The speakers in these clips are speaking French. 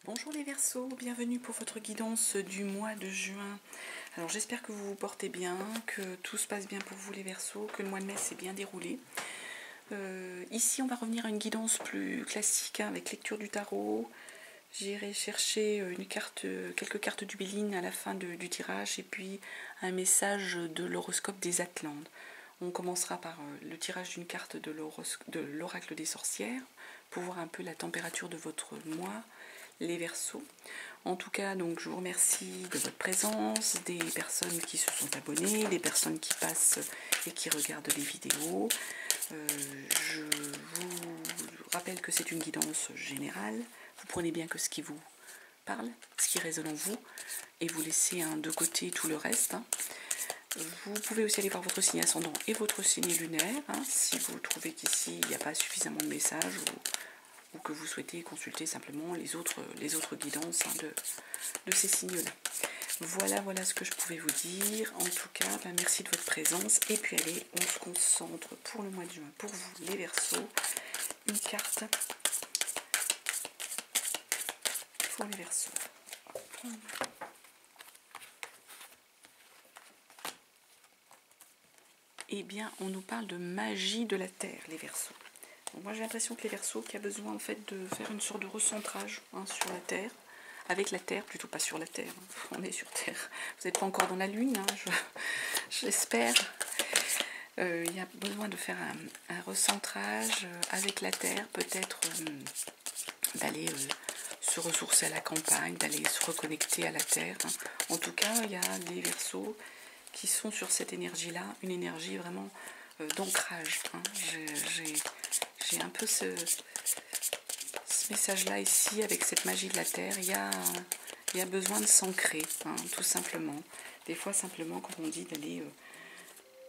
Bonjour les Verseaux, bienvenue pour votre guidance du mois de juin. Alors j'espère que vous vous portez bien, que tout se passe bien pour vous les Verseaux, que le mois de mai s'est bien déroulé. Ici on va revenir à une guidance plus classique avec lecture du tarot. J'irai chercher quelques cartes du Béline à la fin du tirage et puis un message de l'horoscope des Atlantes. On commencera par le tirage d'une carte de l'oracle des sorcières pour voir un peu la température de votre mois, les Verseaux. En tout cas, donc, je vous remercie de votre présence, des personnes qui se sont abonnées, des personnes qui passent et qui regardent les vidéos. Je vous rappelle que c'est une guidance générale. Vous prenez bien que ce qui vous parle, ce qui résonne en vous, et vous laissez de côté tout le reste. Vous pouvez aussi aller voir votre signe ascendant et votre signe lunaire, si vous trouvez qu'ici il n'y a pas suffisamment de messages ou que vous souhaitez consulter simplement les autres guidances de ces signes-là. Voilà ce que je pouvais vous dire. En tout cas, merci de votre présence. Et puis allez, on se concentre pour le mois de juin. Pour vous, les Verseaux, une carte pour les Verseaux. Eh bien, on nous parle de magie de la Terre, les Verseaux. Donc, moi, j'ai l'impression que les Verseaux qui a besoin en fait de faire une sorte de recentrage sur la Terre, avec la Terre, plutôt pas sur la Terre. On est sur Terre. Vous n'êtes pas encore dans la Lune, j'espère. Il y a besoin de faire un recentrage avec la Terre, peut-être d'aller se ressourcer à la campagne, d'aller se reconnecter à la Terre. En tout cas, il y a des Verseaux qui sont sur cette énergie-là, une énergie vraiment d'ancrage. J'ai un peu ce message-là ici, avec cette magie de la Terre. Il y a besoin de s'ancrer, tout simplement. Des fois, simplement, quand on dit d'aller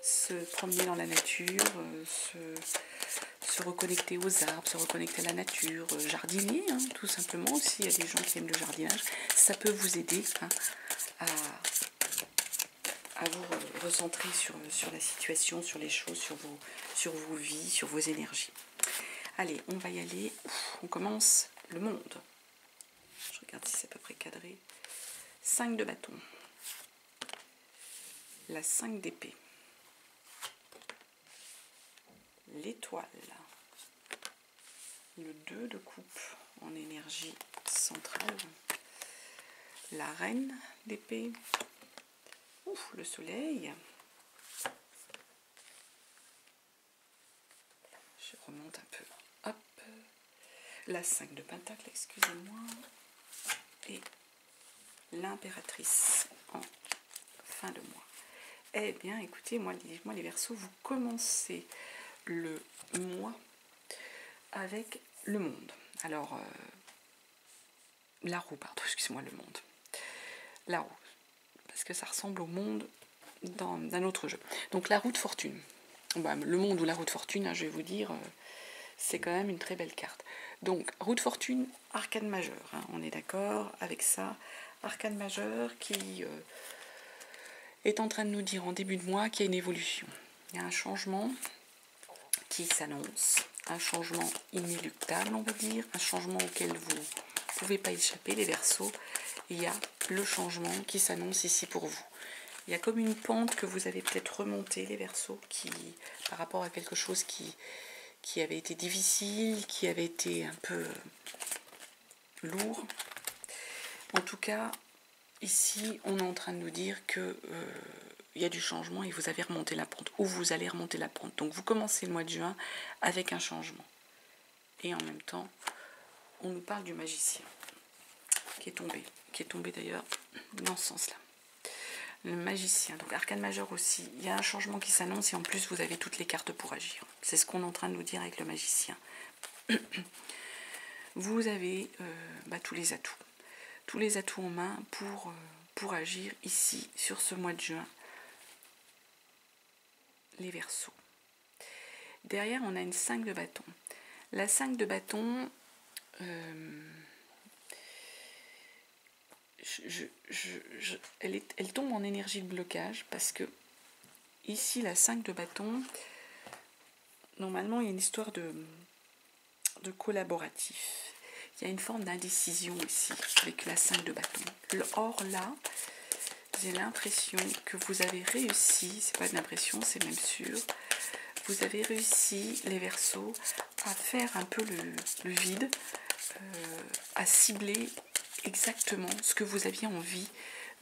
se promener dans la nature, se reconnecter aux arbres, se reconnecter à la nature, jardiner, tout simplement. Aussi, il y a des gens qui aiment le jardinage. Ça peut vous aider à vous recentrer sur la situation, sur les choses, sur vos vies, sur vos énergies. Allez, on va y aller. On commence le monde. Je regarde si c'est à peu près cadré. 5 de bâton. La 5 d'épée. L'étoile. Le 2 de coupe en énergie centrale. La reine d'épée. Le soleil. Je remonte un peu. Hop. La 5 de pentacle, excusez-moi. Et l'impératrice en fin de mois. Eh bien, écoutez, moi les Verseaux, vous commencez le mois avec le monde. Alors, la roue, pardon, excusez-moi, le monde. La roue, parce que ça ressemble au monde d'un autre jeu. Donc, la roue de fortune. Le monde ou la roue de fortune, je vais vous dire, c'est quand même une très belle carte. Donc, roue de fortune, arcane majeur, on est d'accord avec ça. Arcane majeur qui est en train de nous dire en début de mois qu'il y a une évolution. Il y a un changement qui s'annonce, un changement inéluctable, on va dire, un changement auquel vous ne pouvez pas échapper, les Verseaux. Il y a le changement qui s'annonce ici pour vous. Il y a comme une pente que vous avez peut-être remontée, les Verseaux, par rapport à quelque chose qui avait été difficile, qui avait été un peu lourd. En tout cas, ici, on est en train de nous dire que il y a du changement et vous avez remonté la pente, ou vous allez remonter la pente. Donc vous commencez le mois de juin avec un changement. Et en même temps, on nous parle du magicien qui est tombé d'ailleurs dans ce sens-là. Le magicien, donc arcane majeur aussi, il y a un changement qui s'annonce et en plus vous avez toutes les cartes pour agir. C'est ce qu'on est en train de nous dire avec le magicien. Vous avez tous les atouts en main pour agir ici sur ce mois de juin, les Verseaux. Derrière on a une 5 de bâton. La 5 de bâton, elle tombe en énergie de blocage parce que ici la 5 de bâton, normalement il y a une histoire de collaboratif. il y a une forme d'indécision ici, avec la 5 de bâton. Or là, j'ai l'impression que vous avez réussi, c'est pas de l'impression, c'est même sûr, vous avez réussi, les Verseaux, à faire un peu le vide, à cibler exactement ce que vous aviez envie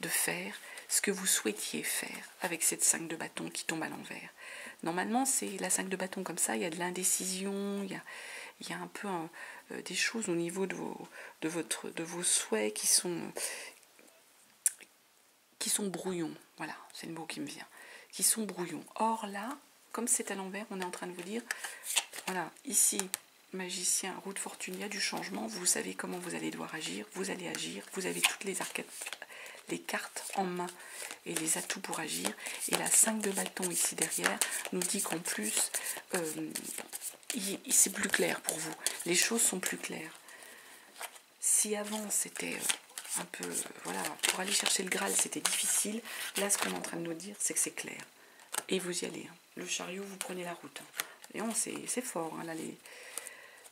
de faire, ce que vous souhaitiez faire avec cette 5 de bâton qui tombe à l'envers. Normalement, c'est la 5 de bâton comme ça, il y a de l'indécision, il y a un peu des choses au niveau de vos souhaits qui sont brouillons. Voilà, c'est le mot qui me vient. Qui sont brouillons. Or là, comme c'est à l'envers, on est en train de vous dire, voilà, ici, magicien, roue de fortune, il y a du changement, vous savez comment vous allez devoir agir, vous allez agir, vous avez toutes les cartes en main et les atouts pour agir. Et la 5 de bâton ici derrière nous dit qu'en plus, c'est plus clair pour vous. Les choses sont plus claires. Si avant c'était un peu, voilà, pour aller chercher le Graal c'était difficile, là ce qu'on est en train de nous dire c'est que c'est clair. Et vous y allez. Hein. Le chariot, vous prenez la route. Hein. Et c'est fort, hein, là,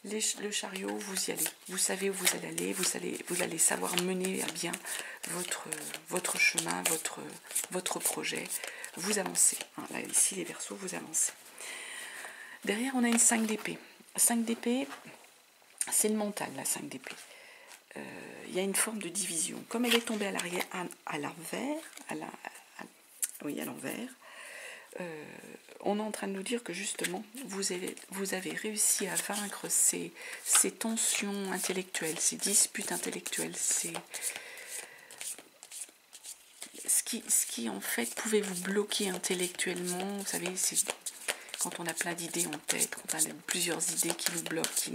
le chariot, vous y allez. Vous savez où vous allez aller, vous allez savoir mener à bien votre chemin, votre projet. Vous avancez. Hein. Là, ici, les Verseaux, vous avancez. Derrière, on a une 5 d'épée. 5 d'épée, c'est le mental, la 5 d'épée. Il y a une forme de division. Comme elle est tombée à l'arrière, à l'envers, oui, à l'envers, on est en train de nous dire que justement, vous avez réussi à vaincre ces tensions intellectuelles, ces disputes intellectuelles, ce qui en fait pouvait vous bloquer intellectuellement. Vous savez, c'est quand on a plein d'idées en tête, quand on a plusieurs idées qui nous bloquent,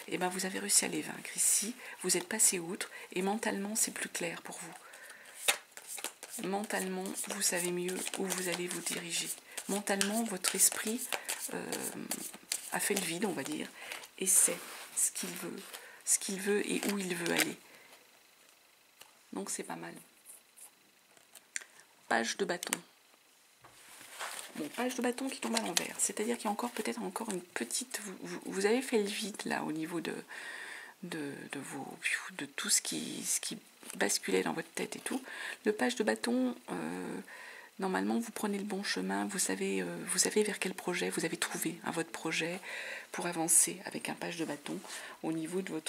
et ben vous avez réussi à les vaincre. Ici, vous êtes passé outre et mentalement, c'est plus clair pour vous. Mentalement, vous savez mieux où vous allez vous diriger. Mentalement, votre esprit a fait le vide, on va dire, et sait ce qu'il veut et où il veut aller. Donc c'est pas mal. Page de bâton. Bon, page de bâton qui tombe à l'envers. C'est-à-dire qu'il y a peut-être encore une petite... Vous avez fait le vide là au niveau de tout ce qui basculait dans votre tête et tout. Le page de bâton, normalement vous prenez le bon chemin, vous savez vers quel projet vous avez trouvé votre projet pour avancer avec un page de bâton au niveau de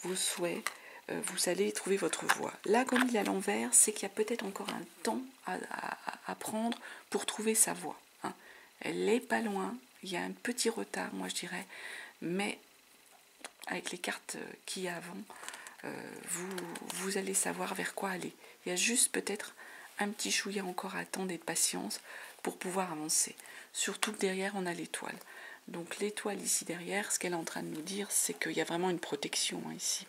vos souhaits. Vous allez trouver votre voie. Là, comme il est à l'envers, c'est qu'il y a peut-être encore un temps à prendre pour trouver sa voie. Hein. Elle n'est pas loin, il y a un petit retard, moi je dirais, mais avec les cartes qu'il y a avant, vous allez savoir vers quoi aller. Il y a juste peut-être un petit chouïa encore à attendre et de patience pour pouvoir avancer. Surtout que derrière, on a l'étoile. Donc l'étoile ici derrière, ce qu'elle est en train de nous dire, c'est qu'il y a vraiment une protection hein, ici.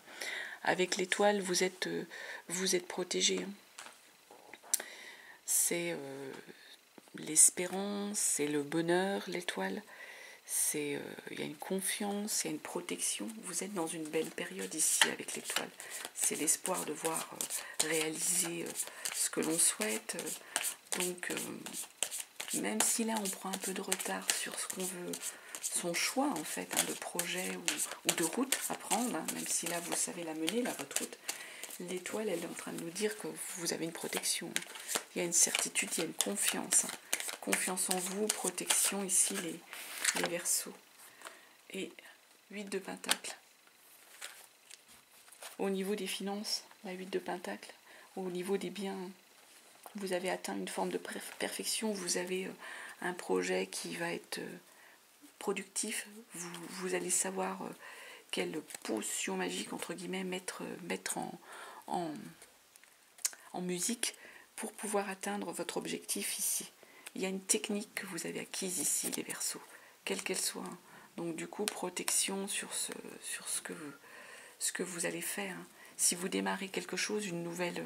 Avec l'étoile, vous êtes protégé. Hein. C'est l'espérance, c'est le bonheur, l'étoile. Il y a une confiance, il y a une protection. Vous êtes dans une belle période ici avec l'étoile. C'est l'espoir de voir réaliser ce que l'on souhaite. Donc, même si là on prend un peu de retard sur ce qu'on veut, son choix en fait de projet ou de route à prendre, hein, même si là vous savez la mener, votre route, l'étoile elle est en train de nous dire que vous avez une protection. Il y a une certitude, il y a une confiance. Hein. Confiance en vous, protection ici les Verseaux. Et 8 de Pentacle. Au niveau des finances, la 8 de Pentacle, au niveau des biens, vous avez atteint une forme de perfection, vous avez un projet qui va être productif, vous allez savoir quelle potion magique, entre guillemets, mettre en musique pour pouvoir atteindre votre objectif ici. Il y a une technique que vous avez acquise ici, les Verseaux, quelle qu'elle soit. Donc du coup, protection sur ce que vous allez faire. Si vous démarrez quelque chose, une nouvelle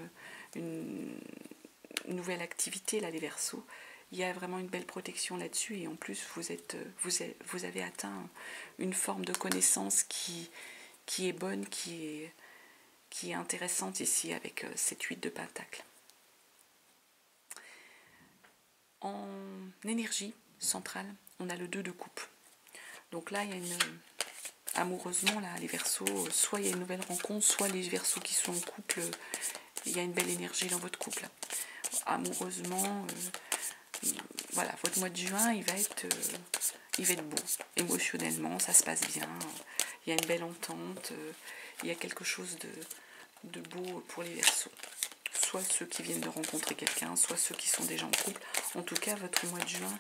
activité, là, les Verseaux, il y a vraiment une belle protection là-dessus. Et en plus, vous avez atteint une forme de connaissance qui est bonne, qui est intéressante ici avec cette 8 de Pentacle. En énergie centrale, on a le 2 de coupe. Donc là, il y a amoureusement, là, les Verseaux, soit il y a une nouvelle rencontre, soit les Verseaux qui sont en couple, il y a une belle énergie dans votre couple. Amoureusement, voilà, votre mois de juin, il va être beau. Émotionnellement, ça se passe bien. Il y a une belle entente. Il y a quelque chose de beau pour les Verseaux. Soit ceux qui viennent de rencontrer quelqu'un, soit ceux qui sont déjà en couple. En tout cas, votre mois de juin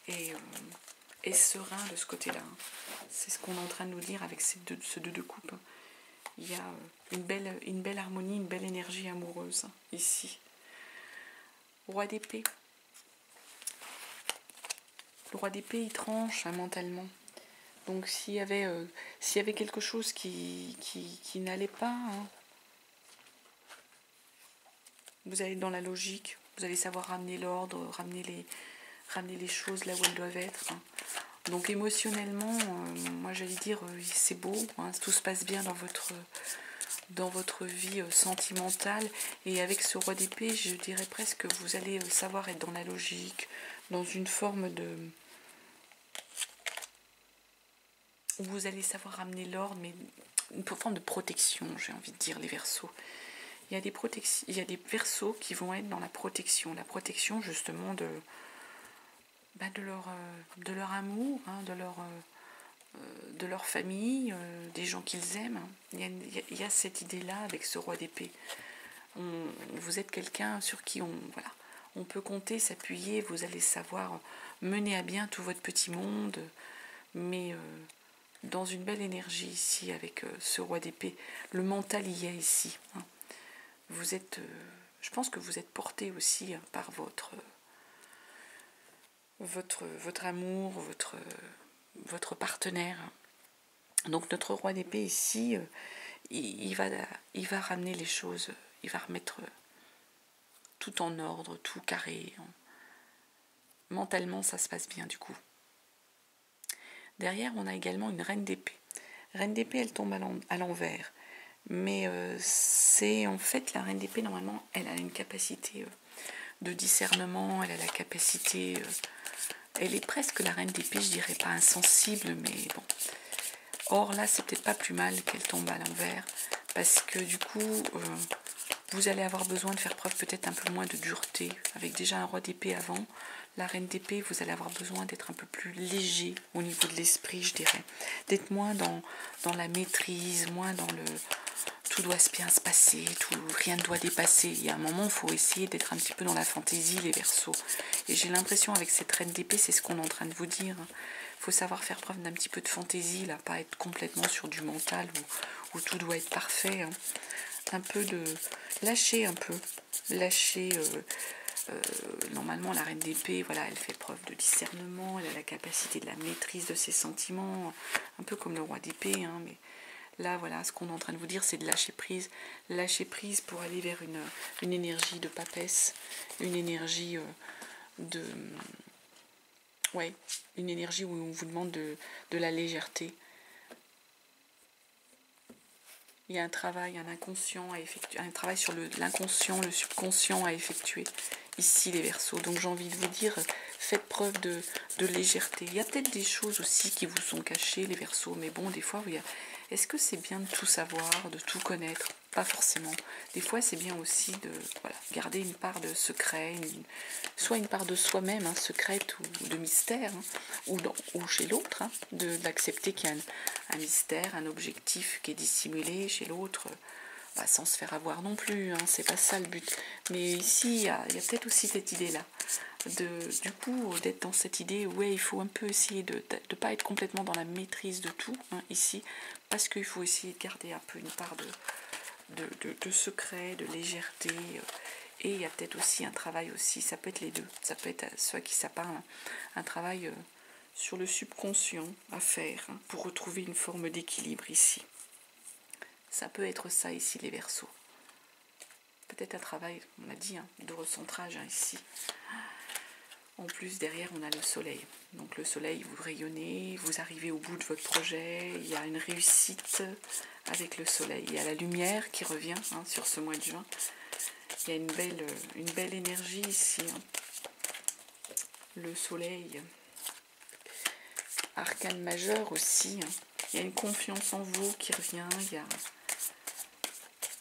est serein de ce côté-là. C'est ce qu'on est en train de nous dire avec ce deux de coupe. Il y a une belle harmonie, une belle énergie amoureuse ici. Roi d'épée. Le roi d'épée, il tranche mentalement. Donc s'il y avait quelque chose qui n'allait pas, vous allez être dans la logique, vous allez savoir ramener l'ordre, ramener les choses là où elles doivent être. Donc émotionnellement, moi j'allais dire, c'est beau, tout se passe bien dans votre vie sentimentale. Et avec ce roi d'épée, je dirais presque que vous allez savoir être dans la logique, dans une forme de... Vous allez savoir ramener l'ordre, mais une forme de protection, j'ai envie de dire, les Verseaux. Il y a des Verseaux qui vont être dans la protection justement de leur amour, de leur famille, des gens qu'ils aiment. Il y a cette idée-là avec ce roi d'épée. Vous êtes quelqu'un sur qui on peut compter, s'appuyer, vous allez savoir mener à bien tout votre petit monde, mais dans une belle énergie ici avec ce roi d'épée. Le mental y est ici. Vous êtes, je pense que vous êtes porté aussi par votre amour, votre partenaire. Donc notre roi d'épée ici, il va ramener les choses, il va remettre tout en ordre, tout carré. Mentalement, ça se passe bien du coup. Derrière, on a également une reine d'épée. Reine d'épée, elle tombe à l'envers. Mais c'est en fait la reine d'épée, normalement, elle a une capacité de discernement, elle a la capacité... elle est presque la reine d'épée, je dirais pas insensible, mais bon. Or là, c'est peut-être pas plus mal qu'elle tombe à l'envers, parce que du coup, vous allez avoir besoin de faire preuve peut-être un peu moins de dureté. Avec déjà un roi d'épée avant, la reine d'épée, vous allez avoir besoin d'être un peu plus léger au niveau de l'esprit, je dirais. D'être moins dans la maîtrise, moins dans le... Tout doit bien se passer, rien ne doit dépasser. Il y a un moment, il faut essayer d'être un petit peu dans la fantaisie, les Verseaux. Et j'ai l'impression, avec cette reine d'épée, c'est ce qu'on est en train de vous dire. Il faut savoir faire preuve d'un petit peu de fantaisie, là, pas être complètement sur du mental où tout doit être parfait. Un peu de... Lâcher un peu. Lâcher... normalement, la reine d'épée, voilà, elle fait preuve de discernement, elle a la capacité de la maîtrise de ses sentiments, un peu comme le roi d'épée, mais... Là, voilà, ce qu'on est en train de vous dire, c'est de lâcher prise. Lâcher prise pour aller vers une énergie de papesse, une énergie une énergie où on vous demande de la légèreté. Il y a un travail, un inconscient à effectuer, un travail sur l'inconscient, le subconscient à effectuer. Ici, les Verseaux. Donc, j'ai envie de vous dire, faites preuve de légèreté. Il y a peut-être des choses aussi qui vous sont cachées, les Verseaux, mais bon, des fois, est-ce que c'est bien de tout savoir, de tout connaître? Pas forcément. Des fois, c'est bien aussi de garder une part de secret, soit une part de soi-même, secrète ou de mystère, ou chez l'autre, d'accepter qu'il y a un mystère, un objectif qui est dissimulé chez l'autre, sans se faire avoir non plus, c'est pas ça le but. Mais ici, il y a peut-être aussi cette idée-là, du coup, d'être dans cette idée, il faut un peu essayer de ne pas être complètement dans la maîtrise de tout, ici, parce qu'il faut essayer de garder un peu une part de secret, de légèreté, et il y a peut-être aussi un travail aussi, ça peut être les deux, ça peut être soit qui ça parle, un travail sur le subconscient à faire, pour retrouver une forme d'équilibre ici. Ça peut être ça ici, les Verseaux. Peut-être un travail, on a dit, de recentrage ici. En plus, derrière, on a le soleil. Donc le soleil, vous rayonnez, vous arrivez au bout de votre projet, il y a une réussite avec le soleil. Il y a la lumière qui revient sur ce mois de juin. Il y a une belle énergie ici. Le soleil. arcane majeur aussi. Hein. Il y a une confiance en vous qui revient. Il y a...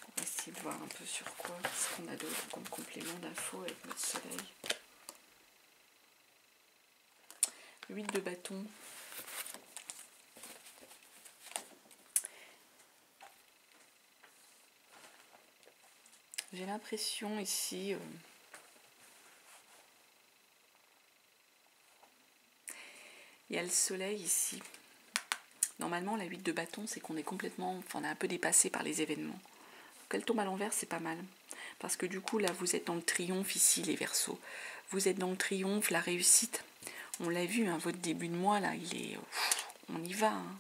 On va essayer de voir un peu sur quoi, ce qu'on a d'autre comme complément d'infos avec notre soleil. 8 de bâton. J'ai l'impression ici... il y a le soleil ici. Normalement, la 8 de bâton, c'est qu'on est complètement... Enfin, on est un peu dépassé par les événements. Qu'elle tombe à l'envers, c'est pas mal. Parce que du coup, là, vous êtes dans le triomphe ici, les Verseaux. Vous êtes dans le triomphe, la réussite. On l'a vu, hein, votre début de mois, là, il est... on y va. Hein.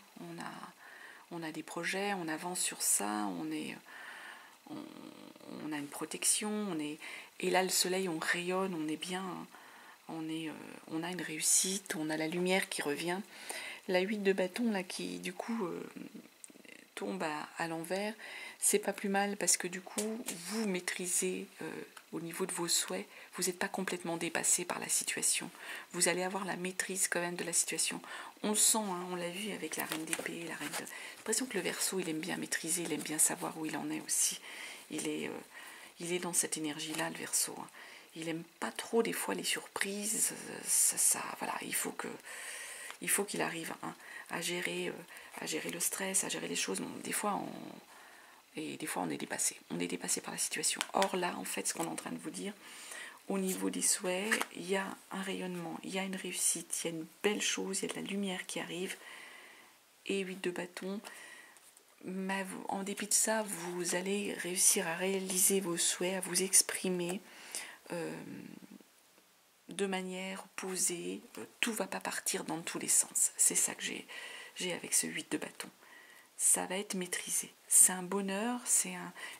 On a des projets, on avance sur ça, on a une protection, et là, le soleil, on rayonne, on est bien... on a une réussite, on a la lumière qui revient. La 8 de bâton, là, qui, du coup... tombe à l'envers, c'est pas plus mal parce que du coup vous maîtrisez au niveau de vos souhaits, vous n'êtes pas complètement dépassé par la situation, vous allez avoir la maîtrise quand même de la situation. On le sent, hein, on l'a vu avec la reine d'épée, la reine de... J'ai l'impression que le Verseau, il aime bien maîtriser, il aime bien savoir où il en est aussi, il est dans cette énergie là, le Verseau, hein. Il aime pas trop des fois les surprises, voilà, il faut qu'il arrive, hein, à gérer le stress, à gérer les choses. Bon, des fois on est dépassé. On est dépassé par la situation. Or là, en fait, ce qu'on est en train de vous dire, au niveau des souhaits, il y a un rayonnement, il y a une réussite, il y a une belle chose, il y a de la lumière qui arrive. Et 8 de bâton, mais en dépit de ça, vous allez réussir à réaliser vos souhaits, à vous exprimer de manière posée. Tout ne va pas partir dans tous les sens. C'est ça que j'ai avec ce 8 de bâton. Ça va être maîtrisé. C'est un bonheur, c'est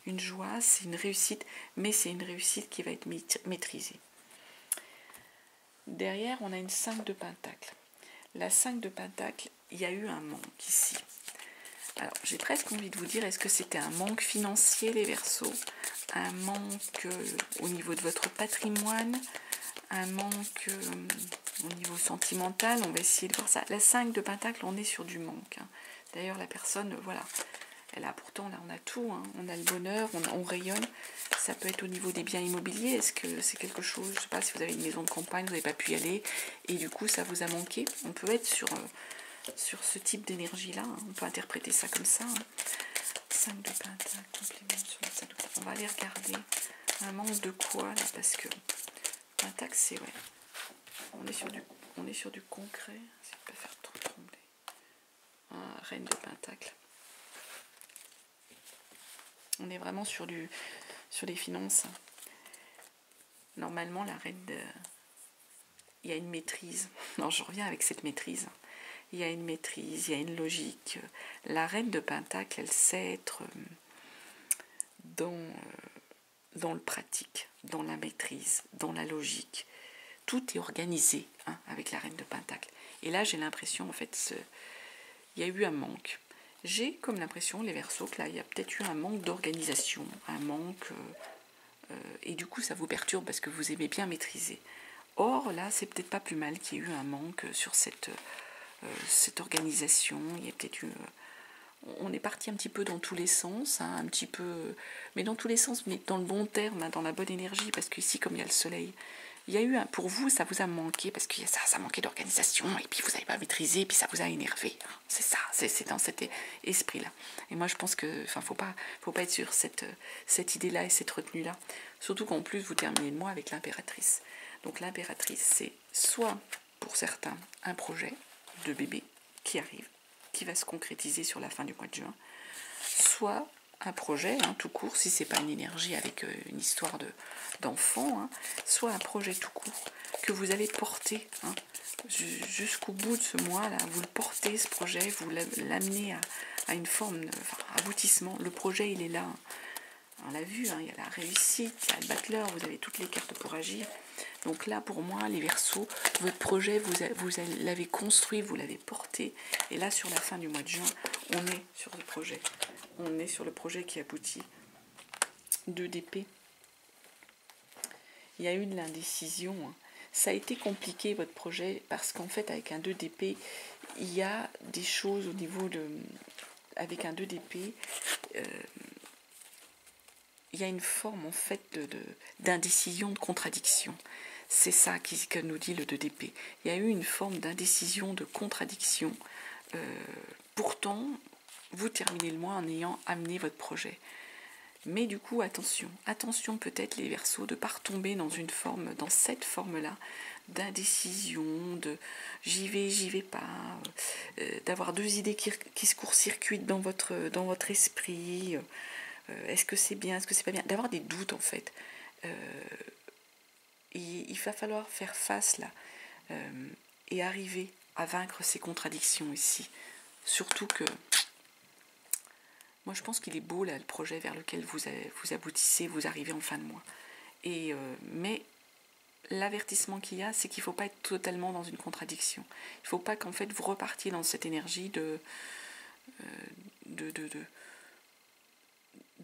une joie, c'est une réussite, mais c'est une réussite qui va être maîtrisée. Derrière, on a une 5 de pentacle. La 5 de pentacle, il y a eu un manque ici. Alors, j'ai presque envie de vous dire, est-ce que c'était un manque financier, les Verseaux? Un manque au niveau de votre patrimoine? Un manque au niveau sentimental? On va essayer de voir ça. La 5 de pentacle, on est sur du manque. Hein. D'ailleurs, la personne, voilà, elle a pourtant, là, on a tout. Hein. On a le bonheur, on rayonne. Ça peut être au niveau des biens immobiliers. Est-ce que c'est quelque chose, je ne sais pas, si vous avez une maison de campagne, vous n'avez pas pu y aller, et du coup, ça vous a manqué. On peut être sur ce type d'énergie-là. Hein. On peut interpréter ça comme ça. Hein. 5 de pentacle, complément sur le 5 de pentacle. On va aller regarder un manque de quoi, là, parce que pentacle, c'est, ouais, on est sur du concret. Ça peut faire trop trembler. Reine de pentacle. On est vraiment sur les finances. Normalement, la reine de... Il y a une maîtrise. Non, je reviens avec cette maîtrise. Il y a une maîtrise, il y a une logique. La reine de pentacle, elle sait être dans le pratique, dans la maîtrise, dans la logique. Tout est organisé, hein, avec la reine de pentacle. Et là, j'ai l'impression, en fait, il y a eu un manque. J'ai comme l'impression, les Verseaux, que là, il y a peut-être eu un manque d'organisation, un manque... et du coup, ça vous perturbe parce que vous aimez bien maîtriser. Or, là, c'est peut-être pas plus mal qu'il y ait eu un manque sur cette organisation. Il y a peut-être eu... on est parti un petit peu dans tous les sens, hein, un petit peu... mais dans tous les sens, mais dans le bon terme, hein, dans la bonne énergie, parce qu'ici, comme il y a le soleil, il y a eu, pour vous, ça vous a manqué, parce que ça manquait d'organisation, et puis vous n'avez pas maîtrisé, et puis ça vous a énervé. Hein. C'est ça, c'est dans cet esprit-là. Et moi, je pense que, enfin, faut pas être sur cette idée-là et cette retenue-là. Surtout qu'en plus, vous terminez le mois avec l'impératrice. Donc l'impératrice, c'est soit, pour certains, un projet de bébé qui arrive, qui va se concrétiser sur la fin du mois de juin, soit un projet, hein, tout court, si c'est pas une énergie avec une histoire d'enfant, hein, soit un projet tout court que vous allez porter, hein, jusqu'au bout de ce mois-là. Vous le portez, ce projet, vous l'amenez à une forme d'aboutissement. Le projet, il est là. On l'a vu, hein, il y a la réussite, il y a le battleur, vous avez toutes les cartes pour agir. Donc là, pour moi, les Verseaux, votre projet, vous l'avez construit, vous l'avez porté. Et là, sur la fin du mois de juin, on est sur le projet. On est sur le projet qui aboutit. 2 d'épée. Il y a eu de l'indécision. Hein. ça a été compliqué votre projet parce qu'en fait avec un 2 d'épée, il y a des choses au niveau de... Avec un 2 d'épée, il y a une forme en fait d'indécision, de contradiction. C'est ça que nous dit le 2 d'épée. Il y a eu une forme d'indécision, de contradiction. Pourtant, vous terminez le mois en ayant amené votre projet. Mais du coup, attention peut-être les Verseaux de ne pas retomber dans cette forme-là d'indécision, de j'y vais pas, d'avoir deux idées qui se court-circuitent dans votre esprit. Est-ce que c'est bien, est-ce que c'est pas bien, d'avoir des doutes en fait. Il va falloir faire face là et arriver à vaincre ces contradictions ici. Surtout que moi je pense qu'il est beau là le projet vers lequel vous aboutissez, vous arrivez en fin de mois. Mais l'avertissement qu'il y a, c'est qu'il ne faut pas être totalement dans une contradiction. Il ne faut pas qu'en fait vous repartiez dans cette énergie de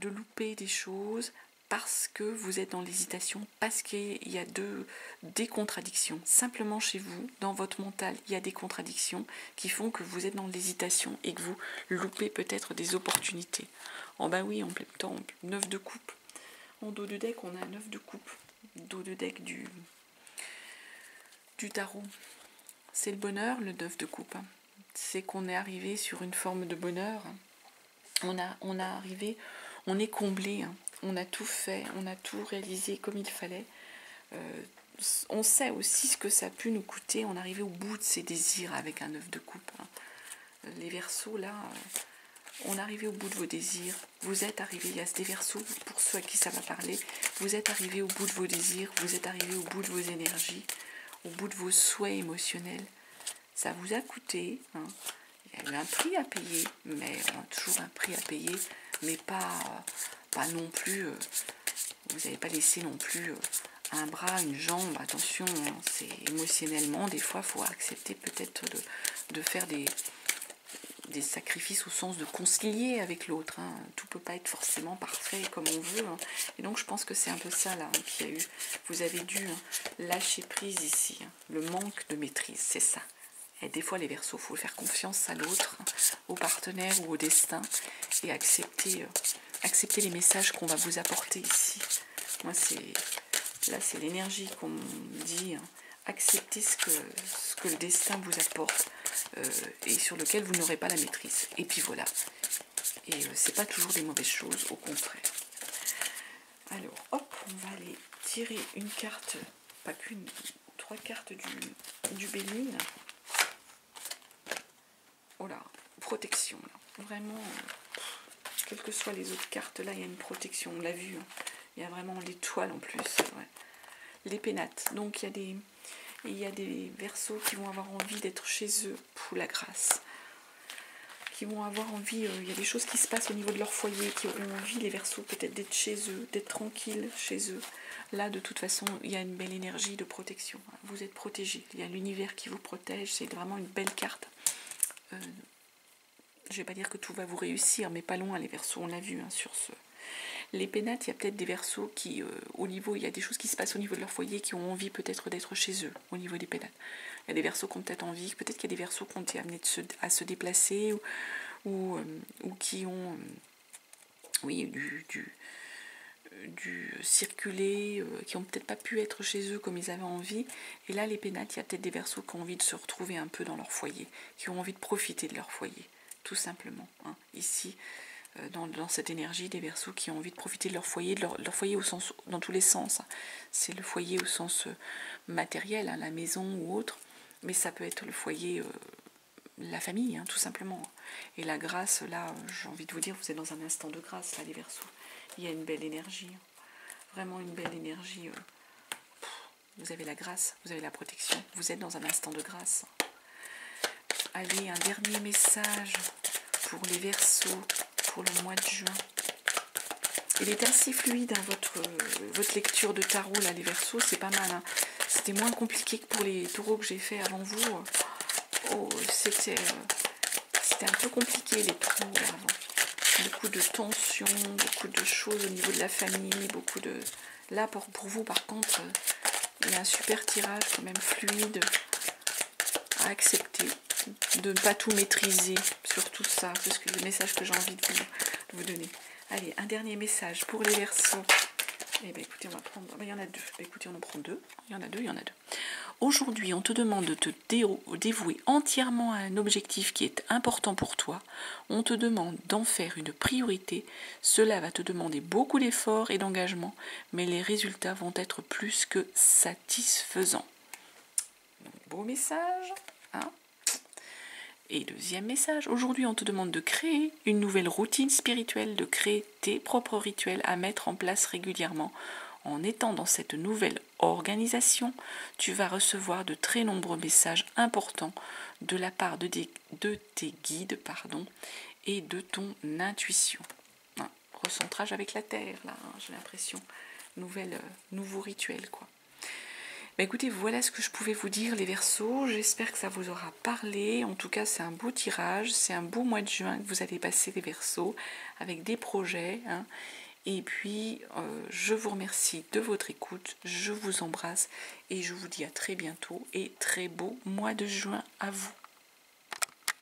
louper des choses parce que vous êtes dans l'hésitation, parce qu'il y a des contradictions. Simplement chez vous, dans votre mental, il y a des contradictions qui font que vous êtes dans l'hésitation et que vous loupez peut-être des opportunités. Oh ben oui, en plein temps, 9 de coupe. En dos de deck, on a 9 de coupe. Dos de deck du tarot. C'est le bonheur, le 9 de coupe. C'est qu'on est arrivé sur une forme de bonheur. On est comblé, on a tout fait, on a tout réalisé comme il fallait. On sait aussi ce que ça a pu nous coûter, on est arrivé au bout de ses désirs avec un 9 de coupe. Les Verseaux, là, on est arrivé au bout de vos désirs. Vous êtes arrivé, il y a des Verseaux, pour ceux à qui ça va parler, vous êtes arrivé au bout de vos désirs, vous êtes arrivé au bout de vos énergies, au bout de vos souhaits émotionnels. Ça vous a coûté, il y a eu un prix à payer, mais on a toujours un prix à payer, mais pas non plus, vous n'avez pas laissé non plus un bras, une jambe, attention, c'est émotionnellement, des fois il faut accepter peut-être de faire des sacrifices au sens de concilier avec l'autre, tout ne peut pas être forcément parfait comme on veut, et donc je pense que c'est un peu ça là qu'il y a eu, vous avez dû lâcher prise ici, le manque de maîtrise, c'est ça. Et des fois, les Verseaux, il faut faire confiance à l'autre, au partenaire ou au destin, et accepter les messages qu'on va vous apporter ici. Moi, c'est l'énergie qu'on me dit, acceptez ce que le destin vous apporte, et sur lequel vous n'aurez pas la maîtrise. Et puis voilà. Et c'est pas toujours des mauvaises choses, au contraire. Alors, hop, on va aller tirer une carte, pas qu'une, 3 cartes du Béline. Oh là, protection là. Vraiment, quelles que soient les autres cartes là, il y a une protection, on l'a vu. Il y a vraiment l'étoile en plus. Ouais. Les pénates. Donc il y a des Verseaux qui vont avoir envie d'être chez eux pour la grâce. Qui vont avoir envie, il y a des choses qui se passent au niveau de leur foyer, qui auront envie, les Verseaux, peut-être d'être chez eux, d'être tranquilles chez eux. Là, de toute façon, il y a une belle énergie de protection. Vous êtes protégés. Il y a l'univers qui vous protège. C'est vraiment une belle carte. Je ne vais pas dire que tout va vous réussir, mais pas loin les Verseaux, on l'a vu sur ce. Les pénates, il y a peut-être des Verseaux qui, il y a des choses qui se passent au niveau de leur foyer qui ont envie peut-être d'être chez eux, au niveau des pénates. Il y a des Verseaux qui ont peut-être envie, peut-être qu'il y a des Verseaux qui ont été amenés à se déplacer ou qui ont du circuler, qui n'ont peut-être pas pu être chez eux comme ils avaient envie. Et là, les pénates, il y a peut-être des Verseaux qui ont envie de se retrouver un peu dans leur foyer, qui ont envie de profiter de leur foyer, tout simplement. Ici, dans cette énergie, des Verseaux qui ont envie de profiter de leur foyer, leur foyer au sens, dans tous les sens. C'est le foyer au sens matériel, la maison ou autre, mais ça peut être le foyer, la famille, tout simplement. Et la grâce, là, j'ai envie de vous dire, vous êtes dans un instant de grâce, là, les Verseaux. Il y a une belle énergie, vraiment une belle énergie. Vous avez la grâce, vous avez la protection, vous êtes dans un instant de grâce. Allez, un dernier message pour les Verseaux, pour le mois de juin. Il est assez fluide, votre lecture de tarot, là, les Verseaux, c'est pas mal. C'était moins compliqué que pour les taureaux que j'ai fait avant vous. C'était un peu compliqué, les taureaux, là, avant. Beaucoup de tensions, beaucoup de choses au niveau de la famille, beaucoup de... Là, pour vous, par contre, Il y a un super tirage quand même fluide à accepter, de ne pas tout maîtriser sur tout ça, c'est le message que j'ai envie de vous donner. Allez, un dernier message pour les Verseaux. Eh bien écoutez, on va prendre, il y en a deux. Écoutez, on en prend deux. Il y en a deux. Aujourd'hui, on te demande de te dévouer entièrement à un objectif qui est important pour toi. On te demande d'en faire une priorité. Cela va te demander beaucoup d'efforts et d'engagement, mais les résultats vont être plus que satisfaisants. Donc, beau message, hein? Et deuxième message, aujourd'hui on te demande de créer une nouvelle routine spirituelle, de créer tes propres rituels à mettre en place régulièrement. En étant dans cette nouvelle organisation, tu vas recevoir de très nombreux messages importants de la part de tes guides et de ton intuition. Recentrage avec la Terre, là, j'ai l'impression. Nouveau rituel, quoi. Écoutez, voilà ce que je pouvais vous dire, les Verseaux. J'espère que ça vous aura parlé. En tout cas, c'est un beau tirage. C'est un beau mois de juin que vous allez passer, les Verseaux, avec des projets. Et puis, je vous remercie de votre écoute. Je vous embrasse et je vous dis à très bientôt. Et très beau mois de juin à vous.